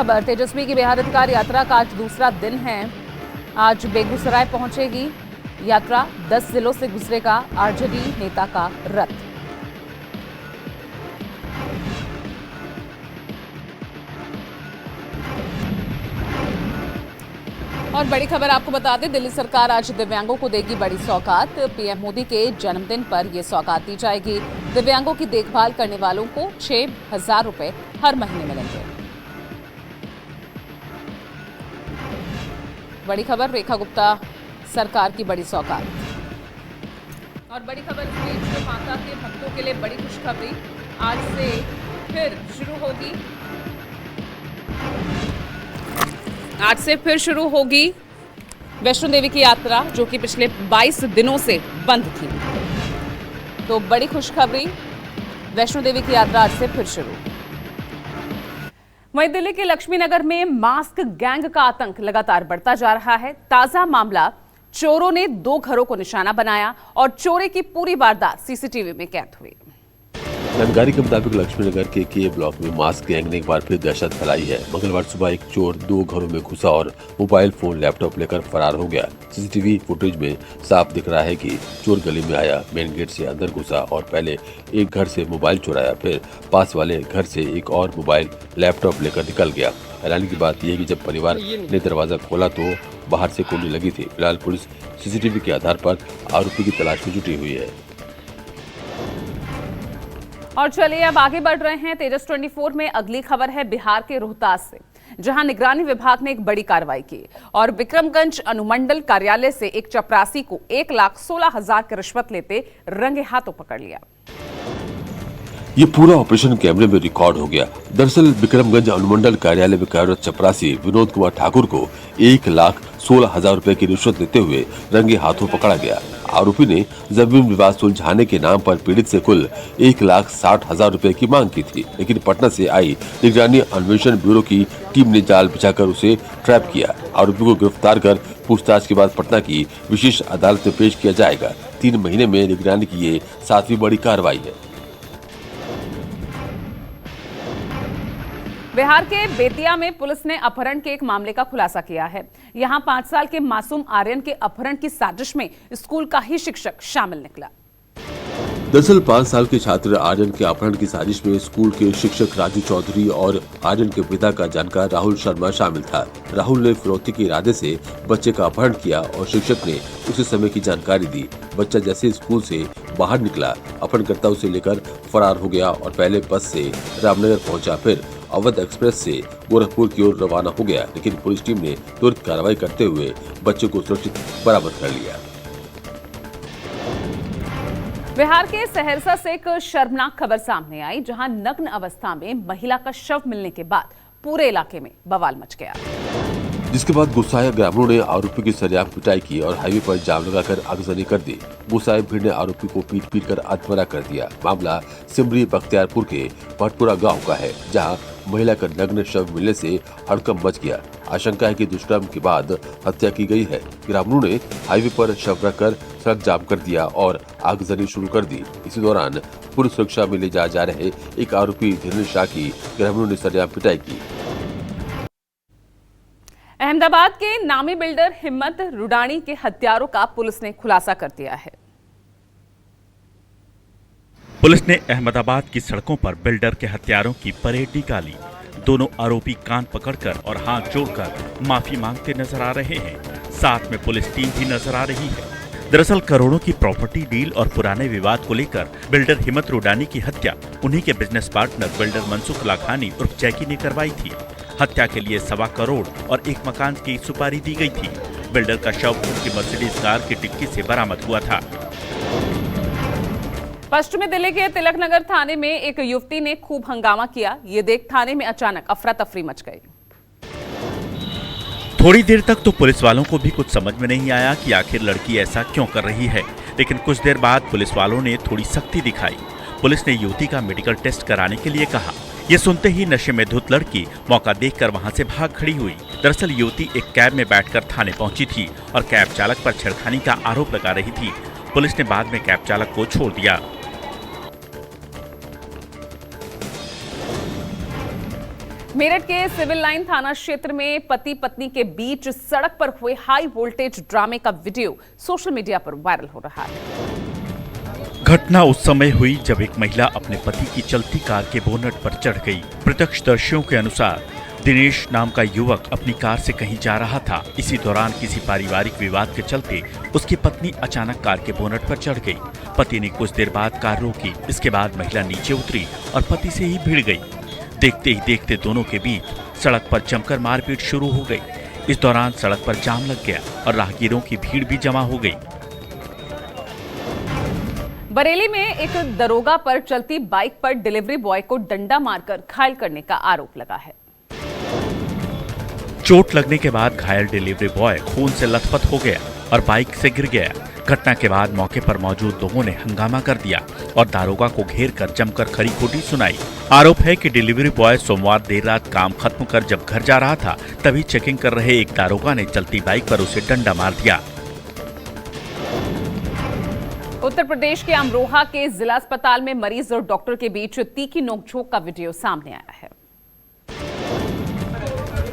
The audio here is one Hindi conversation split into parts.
खबर तेजस्वी की बिहार अधिकार यात्रा का आज दूसरा दिन है। आज बेगूसराय पहुंचेगी यात्रा। 10 जिलों से गुजरेगा आरजेडी नेता का रथ। और बड़ी खबर आपको बता दें, दिल्ली सरकार आज दिव्यांगों को देगी बड़ी सौगात। पीएम मोदी के जन्मदिन पर यह सौगात दी जाएगी। दिव्यांगों की देखभाल करने वालों को 6,000 रुपए हर महीने मिलेंगे। बड़ी खबर, रेखा गुप्ता, सरकार की बड़ी सौगात। और बड़ी खबर इस बीच माता के भक्तों के लिए बड़ी खुशखबरी। आज से फिर शुरू होगी वैष्णो देवी की यात्रा, जो कि पिछले 22 दिनों से बंद थी। तो बड़ी खुशखबरी, वैष्णो देवी की यात्रा आज से फिर शुरू। वहीं दिल्ली के लक्ष्मी नगर में मास्क गैंग का आतंक लगातार बढ़ता जा रहा है। ताजा मामला, चोरों ने 2 घरों को निशाना बनाया और चोरी की पूरी वारदात सीसीटीवी में कैद हुई। जानकारी के मुताबिक लक्ष्मी नगर के ब्लॉक में मास्क गैंग ने एक बार फिर दहशत फैलाई है। मंगलवार सुबह एक चोर 2 घरों में घुसा और मोबाइल फोन लैपटॉप लेकर फरार हो गया। सीसीटीवी फुटेज में साफ दिख रहा है कि चोर गली में आया, मेन गेट से अंदर घुसा और पहले एक घर से मोबाइल चुराया, फिर पास वाले घर से एक और मोबाइल लैपटॉप लेकर निकल गया। हैरानी की बात यह है कि जब परिवार ने दरवाजा खोला तो बाहर से कुंडी लगी थी। फिलहाल पुलिस सीसीटीवी के आधार पर आरोपी की तलाश में जुटी हुई है। और चलिए अब आगे बढ़ रहे हैं। तेजस 24 में अगली खबर है बिहार के रोहतास से, जहां निगरानी विभाग ने एक बड़ी कार्रवाई की और विक्रमगंज अनुमंडल कार्यालय से एक चपरासी को 1,16,000 की रिश्वत लेते रंगे हाथों पकड़ लिया। ये पूरा ऑपरेशन कैमरे में रिकॉर्ड हो गया। दरअसल विक्रमगंज अनुमंडल कार्यालय में कार्यरत चपरासी विनोद कुमार ठाकुर को 1,16,000 रुपए की रिश्वत लेते हुए रंगे हाथों पकड़ा गया। आरोपी ने जमीन विवाद सुलझाने के नाम पर पीड़ित से कुल 1,60,000 रुपए की मांग की थी, लेकिन पटना से आई निगरानी अन्वेषण ब्यूरो की टीम ने जाल बिछाकर उसे ट्रैप किया। आरोपी को गिरफ्तार कर पूछताछ के बाद पटना की विशेष अदालत में पेश किया जाएगा। 3 महीने में निगरानी की ये 7वीं बड़ी कार्रवाई है। बिहार के बेतिया में पुलिस ने अपहरण के एक मामले का खुलासा किया है। यहां 5 साल के मासूम आर्यन के अपहरण की साजिश में स्कूल का ही शिक्षक शामिल निकला। दरअसल 5 साल के छात्र आर्यन के अपहरण की साजिश में स्कूल के शिक्षक राजू चौधरी और आर्यन के पिता का जानकार राहुल शर्मा शामिल था। राहुल ने फिरौती के इरादे से बच्चे का अपहरण किया और शिक्षक ने उसी समय की जानकारी दी। बच्चा जैसे स्कूल से बाहर निकला, अपहरणकर्ता उसे लेकर फरार हो गया और पहले बस से रामनगर पहुंचा, फिर अवध एक्सप्रेस से गोरखपुर की ओर रवाना हो गया, लेकिन पुलिस टीम ने तुरंत कार्रवाई करते हुए बच्चे को सुरक्षित बरामद कर लिया। बिहार के सहरसा से एक शर्मनाक खबर सामने आई, जहां नग्न अवस्था में महिला का शव मिलने के बाद पूरे इलाके में बवाल मच गया, जिसके बाद गुस्साए ग्रामीणों ने आरोपी की सरेआम पिटाई की और हाईवे पर जाम लगाकर आगजनी कर दी। गुस्साए भीड़ ने आरोपी को पीट कर अधमरा कर दिया। मामला सिमरी बख्तियारपुर के भटपुरा गांव का है, जहां महिला का नग्न शव मिलने से हड़कंप मच गया। आशंका है कि दुष्कर्म के बाद हत्या की गई है। ग्रामीणों ने हाईवे पर शव रखकर सड़क जाम कर दिया और आगजनी शुरू कर दी। इसी दौरान पूरी सुरक्षा में ले जाए जा रहे एक आरोपी धीरेन्द्र शाह की ग्रामीणों ने सरेआम पिटाई की। अहमदाबाद के नामी बिल्डर हिम्मत रुडानी के हत्यारों का पुलिस ने खुलासा कर दिया है। पुलिस ने अहमदाबाद की सड़कों पर बिल्डर के हत्यारों की परेड निकाली। दोनों आरोपी कान पकड़कर और हाथ जोड़कर माफी मांगते नजर आ रहे हैं। साथ में पुलिस टीम भी नजर आ रही है। दरअसल करोड़ों की प्रॉपर्टी डील और पुराने विवाद को लेकर बिल्डर हिम्मत रुडानी की हत्या उन्हीं के business partner builder Mansukh Lakhani उर्फ जैकी ने करवाई थी। हत्या के लिए 1.25 करोड़ और एक मकान की सुपारी दी गई थी। बिल्डर का शव उसकी मर्सिडीज कार की डिक्की से बरामद हुआ था। पश्चिमी दिल्ली के तिलक नगर थाने में एक युवती ने खूब हंगामा किया। ये देख थाने में अचानक अफरा तफरी मच गई। थोड़ी देर तक तो पुलिस वालों को भी कुछ समझ में नहीं आया कि आखिर लड़की ऐसा क्यों कर रही है, लेकिन कुछ देर बाद पुलिस वालों ने थोड़ी सख्ती दिखाई। पुलिस ने युवती का मेडिकल टेस्ट कराने के लिए कहा। ये सुनते ही नशे में धुत लड़की मौका देखकर वहां से भाग खड़ी हुई। दरअसल युवती एक कैब में बैठकर थाने पहुंची थी और कैब चालक पर छेड़खानी का आरोप लगा रही थी। पुलिस ने बाद में कैब चालक को छोड़ दिया। मेरठ के सिविल लाइन थाना क्षेत्र में पति पत्नी के बीच सड़क पर हुए हाई वोल्टेज ड्रामे का वीडियो सोशल मीडिया पर वायरल हो रहा है। घटना उस समय हुई जब एक महिला अपने पति की चलती कार के बोनट पर चढ़ गई। प्रत्यक्षदर्शियों के अनुसार दिनेश नाम का युवक अपनी कार से कहीं जा रहा था। इसी दौरान किसी पारिवारिक विवाद के चलते उसकी पत्नी अचानक कार के बोनट पर चढ़ गई। पति ने कुछ देर बाद कार रोकी। इसके बाद महिला नीचे उतरी और पति से ही भिड़ गई। देखते ही देखते दोनों के बीच सड़क पर जमकर मारपीट शुरू हो गई। इस दौरान सड़क पर जाम लग गया और राहगीरों की भीड़ भी जमा हो गई। बरेली में एक दरोगा पर चलती बाइक पर डिलीवरी बॉय को डंडा मारकर घायल करने का आरोप लगा है। चोट लगने के बाद घायल डिलीवरी बॉय खून से लथपथ हो गया और बाइक से गिर गया। घटना के बाद मौके पर मौजूद लोगों ने हंगामा कर दिया और दारोगा को घेर कर जमकर खरी खोटी सुनाई। आरोप है कि डिलीवरी बॉय सोमवार देर रात काम खत्म कर जब घर जा रहा था तभी चेकिंग कर रहे एक दारोगा ने चलती बाइक पर उसे डंडा मार दिया। उत्तर प्रदेश के अमरोहा के जिला अस्पताल में मरीज और डॉक्टर के बीच तीखी नोकझोंक का वीडियो सामने आया है।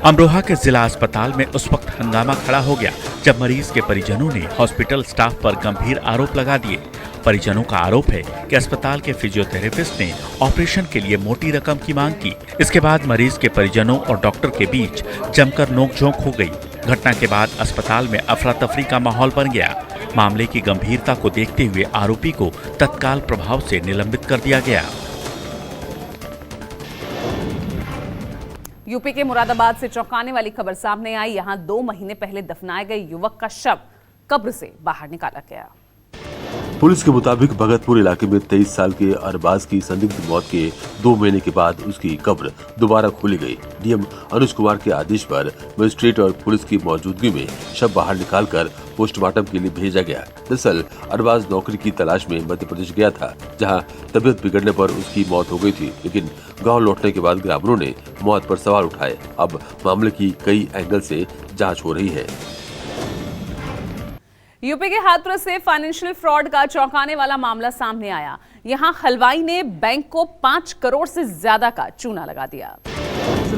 अमरोहा के जिला अस्पताल में उस वक्त हंगामा खड़ा हो गया जब मरीज के परिजनों ने हॉस्पिटल स्टाफ पर गंभीर आरोप लगा दिए। परिजनों का आरोप है कि अस्पताल के फिजियोथेरेपिस्ट ने ऑपरेशन के लिए मोटी रकम की मांग की। इसके बाद मरीज के परिजनों और डॉक्टर के बीच जमकर नोकझोंक हो गई। घटना के बाद अस्पताल में अफरा तफरी का माहौल बन गया। मामले की गंभीरता को देखते हुए आरोपी को तत्काल प्रभाव से निलंबित कर दिया गया। यूपी के मुरादाबाद से चौंकाने वाली खबर सामने आई। यहां 2 महीने पहले दफनाए गए युवक का शव कब्र से बाहर निकाला गया। पुलिस के मुताबिक भगतपुर इलाके में 23 साल के अरबाज की संदिग्ध मौत के 2 महीने के बाद उसकी कब्र दोबारा खोली गई। डीएम अनुज कुमार के आदेश पर मजिस्ट्रेट और पुलिस की मौजूदगी में शव बाहर निकालकर पोस्टमार्टम के लिए भेजा गया। दरअसल अरबाज नौकरी की तलाश में मध्य प्रदेश गया था, जहां तबियत बिगड़ने पर उसकी मौत हो गई थी, लेकिन गांव लौटने के बाद ग्रामीणों ने मौत पर सवाल उठाए। अब मामले की कई एंगल से जांच हो रही है। यूपी के हाथरस से फाइनेंशियल फ्रॉड का चौंकाने वाला मामला सामने आया। यहां हलवाई ने बैंक को 5 करोड़ से ज्यादा का चूना लगा दिया।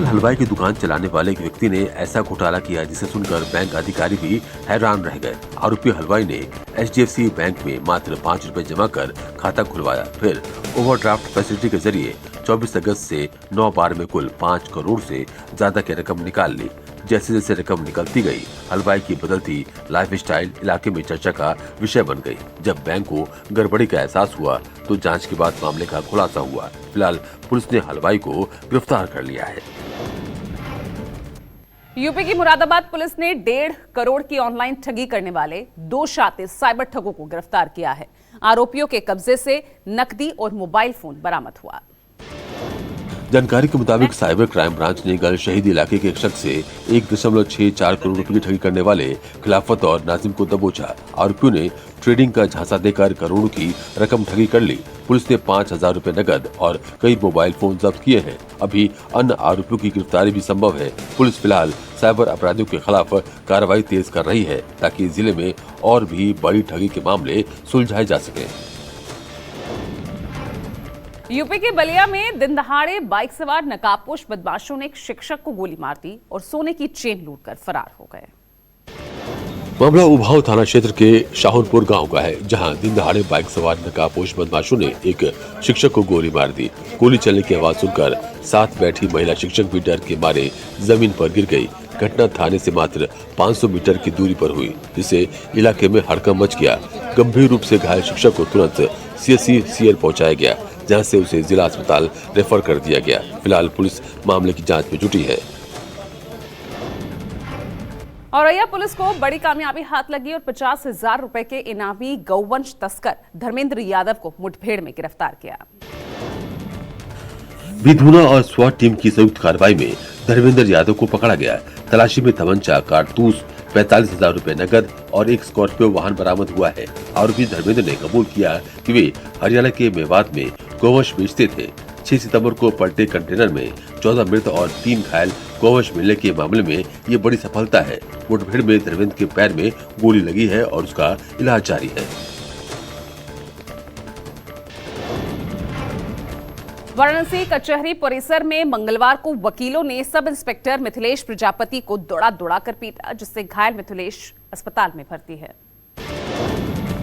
हलवाई की दुकान चलाने वाले एक व्यक्ति ने ऐसा घोटाला किया जिसे सुनकर बैंक अधिकारी भी हैरान रह गए। आरोपी हलवाई ने HDFC बैंक में मात्र 5 रुपए जमा कर खाता खुलवाया, फिर ओवरड्राफ्ट फैसिलिटी के जरिए 24 अगस्त से 9 बार में कुल 5 करोड़ से ज्यादा की रकम निकाल ली। जैसे जैसे रकम निकलती गई, हलवाई की बदलती लाइफस्टाइल इलाके में चर्चा का विषय बन गई। जब बैंक को गड़बड़ी का एहसास हुआ तो जांच के बाद मामले का खुलासा हुआ। फिलहाल पुलिस ने हलवाई को गिरफ्तार कर लिया है। यूपी की मुरादाबाद पुलिस ने 1.5 करोड़ की ऑनलाइन ठगी करने वाले 2 शातिर साइबर ठगों को गिरफ्तार किया है। आरोपियों के कब्जे से नकदी और मोबाइल फोन बरामद हुआ। जानकारी के मुताबिक साइबर क्राइम ब्रांच ने गल शहीदी इलाके के एक शख्स से 1.64 करोड़ रुपए की ठगी करने वाले खिलाफत और नाजिम को दबोचा। आरोपियों ने ट्रेडिंग का झांसा देकर करोड़ों की रकम ठगी कर ली। पुलिस ने 5,000 रुपए नकद और कई मोबाइल फोन जब्त किए हैं। अभी अन्य आरोपियों की गिरफ्तारी भी संभव है। पुलिस फिलहाल साइबर अपराधियों के खिलाफ कार्रवाई तेज कर रही है ताकि जिले में और भी बड़ी ठगी के मामले सुलझाए जा सके। यूपी के बलिया में दिन दहाड़े बाइक सवार नकाबपोश बदमाशों ने एक शिक्षक को गोली मार दी और सोने की चेन लूटकर फरार हो गए। मामला उभाऊ थाना क्षेत्र के शाहपुर गांव का है, जहां दिन दहाड़े बाइक सवार नकाबपोश बदमाशों ने एक शिक्षक को गोली मार दी। गोली चलने की आवाज सुनकर साथ बैठी महिला शिक्षक भी डर के मारे जमीन पर गिर गई। घटना थाने से मात्र 500 मीटर की दूरी पर हुई, जिससे इलाके में हड़कंप मच गया। गंभीर रूप से घायल शिक्षक को तुरंत CSC पहुंचाया गया, जहां से उसे जिला अस्पताल रेफर कर दिया गया। फिलहाल पुलिस मामले की जांच में जुटी है। औरैया पुलिस को बड़ी कामयाबी हाथ लगी और 50,000 रुपए के इनामी गौवंश तस्कर धर्मेंद्र यादव को मुठभेड़ में गिरफ्तार किया। विधुना और स्वाट टीम की संयुक्त कार्रवाई में धर्मेंद्र यादव को पकड़ा गया। तलाशी में तमंचा, कारतूस, 45,000 रुपए नकद और एक स्कॉर्पियो वाहन बरामद हुआ है। आरोपी धर्मेंद्र ने कबूल किया कि वे हरियाणा के मेवात में गौवंश बेचते थे। 6 सितंबर को पलटे कंटेनर में 14 मृत और 3 घायल गौवंश मिलने के मामले में ये बड़ी सफलता है। मुठभेड़ में धर्मेंद्र के पैर में गोली लगी है और उसका इलाज जारी है। वाराणसी कचहरी परिसर में मंगलवार को वकीलों ने सब इंस्पेक्टर मिथिलेश प्रजापति को दौड़ा कर पीटा, जिससे घायल मिथिलेश अस्पताल में भर्ती है।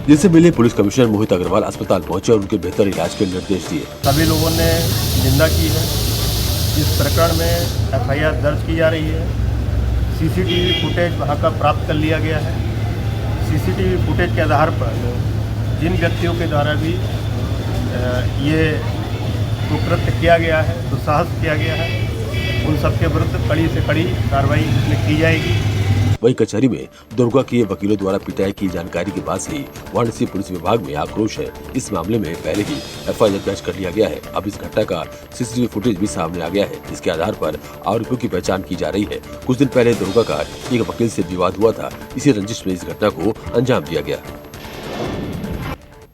जिससे मिले पुलिस कमिश्नर मोहित अग्रवाल अस्पताल पहुंचे और उनके बेहतर इलाज के निर्देश दिए। सभी लोगों ने निंदा की है। इस प्रकरण में एफआईआर दर्ज की जा रही है। सीसीटीवी फुटेज वहां का प्राप्त कर लिया गया है। सीसीटीवी फुटेज के आधार पर जिन व्यक्तियों के द्वारा भी ये कुकृत्य किया गया है, दुस्साहस किया गया है, उन सबके विरुद्ध कड़ी से कड़ी कार्रवाई इसमें की जाएगी। वही कचहरी में दुर्गा के वकीलों द्वारा पिटाई की जानकारी के बाद ही वाराणसी पुलिस विभाग में आक्रोश है। इस मामले में पहले ही एफआईआर दर्ज कर लिया गया है। अब इस घटना का सीसीटीवी फुटेज भी सामने आ गया है, जिसके आधार पर आरोपियों की पहचान की जा रही है। कुछ दिन पहले दुर्गा का एक वकील से विवाद हुआ था। इसी रंजिश में इस घटना को अंजाम दिया गया।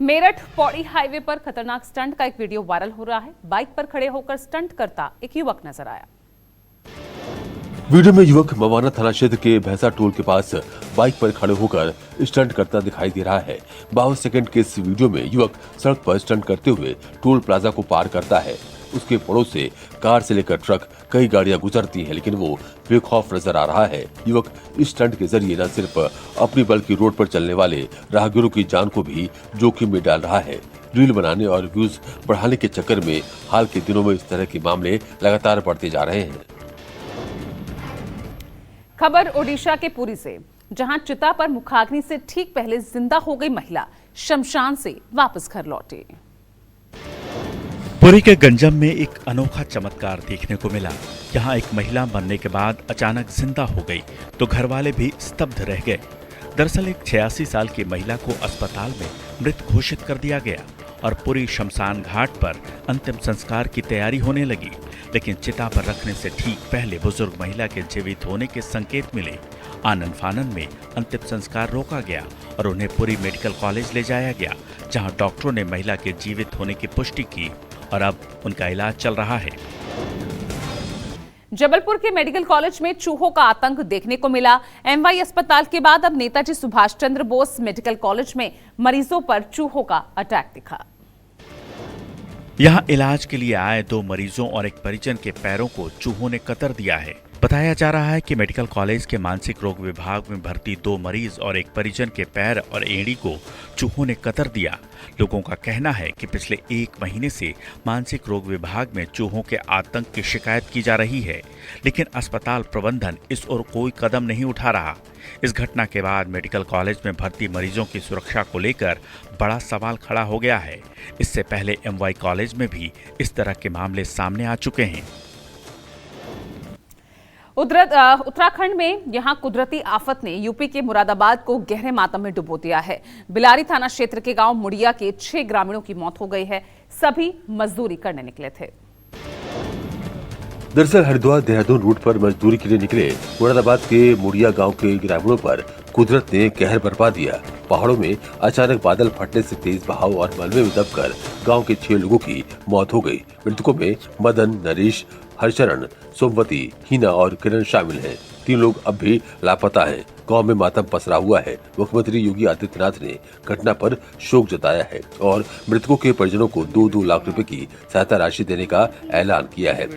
मेरठ पौड़ी हाईवे पर खतरनाक स्टंट का एक वीडियो वायरल हो रहा है। बाइक पर खड़े होकर स्टंट करता एक युवक नजर आया। वीडियो में युवक मवाना थाना क्षेत्र के भैंसा टोल के पास बाइक पर खड़े होकर स्टंट करता दिखाई दे रहा है। 52 सेकंड के इस वीडियो में युवक सड़क पर स्टंट करते हुए टोल प्लाजा को पार करता है। उसके पड़ोस से कार से लेकर ट्रक कई गाड़ियां गुजरती हैं, लेकिन वो बेखौफ नजर आ रहा है। युवक इस स्टंट के जरिए न सिर्फ अपनी बल्कि रोड पर चलने वाले राहगीरों की जान को भी जोखिम में डाल रहा है। रील बनाने और व्यूज बढ़ाने के चक्कर में हाल के दिनों में इस तरह के मामले लगातार बढ़ते जा रहे हैं। खबर ओडिशा के पुरी से, जहां चिता पर मुखाग्नि से ठीक पहले जिंदा हो गई महिला शमशान से वापस घर लौटी। पुरी के गंजम में एक अनोखा चमत्कार देखने को मिला। यहाँ एक महिला मरने के बाद अचानक जिंदा हो गई तो घर वाले भी स्तब्ध रह गए। दरअसल एक 86 साल की महिला को अस्पताल में मृत घोषित कर दिया गया और पुरी शमशान घाट पर अंतिम संस्कार की तैयारी होने लगी, लेकिन चिता पर रखने से ठीक पहले बुजुर्ग महिला के जीवित होने के संकेत मिले। आनन फानन में अंतिम संस्कार रोका गया और उन्हें पुरी मेडिकल कॉलेज ले जाया गया, जहां डॉक्टरों ने महिला के जीवित होने की पुष्टि की और अब उनका इलाज चल रहा है। जबलपुर के मेडिकल कॉलेज में चूहों का आतंक देखने को मिला। एमवाई अस्पताल के बाद अब नेताजी सुभाष चंद्र बोस मेडिकल कॉलेज में मरीजों पर चूहों का अटैक दिखा। यहां इलाज के लिए आए 2 मरीजों और एक परिजन के पैरों को चूहों ने कतर दिया है। बताया जा रहा है कि मेडिकल कॉलेज के मानसिक रोग विभाग में भर्ती 2 मरीज और एक परिजन के पैर और एड़ी को चूहों ने कतर दिया। लोगों का कहना है कि पिछले 1 महीने से मानसिक रोग विभाग में चूहों के आतंक की शिकायत की जा रही है, लेकिन अस्पताल प्रबंधन इस ओर कोई कदम नहीं उठा रहा। इस घटना के बाद मेडिकल कॉलेज में भर्ती मरीजों की सुरक्षा को लेकर बड़ा सवाल खड़ा हो गया है। इससे पहले एमवाई कॉलेज में भी इस तरह के मामले सामने आ चुके हैं। उत्तराखंड में यहां कुदरती आफत ने यूपी के मुरादाबाद को गहरे मातम में डुबो दिया है। बिलारी थाना क्षेत्र के गांव मुड़िया के 6 ग्रामीणों की मौत हो गई है। सभी मजदूरी करने निकले थे। दरअसल हरिद्वार देहरादून रूट पर मजदूरी के लिए निकले मुरादाबाद के मुड़िया गांव के ग्रामीणों पर कुदरत ने कहर बरपा दिया। पहाड़ों में अचानक बादल फटने से तेज बहाव और मलबे में दबकर गांव के 6 लोगों की मौत हो गई। मृतकों में मदन, नरेश, हरचरण, सोमवती, हीना और किरण शामिल हैं। 3 लोग अब भी लापता हैं। गांव में मातम पसरा हुआ है। मुख्यमंत्री योगी आदित्यनाथ ने घटना पर शोक जताया है और मृतकों के परिजनों को 2-2 लाख रुपए की सहायता राशि देने का ऐलान किया है।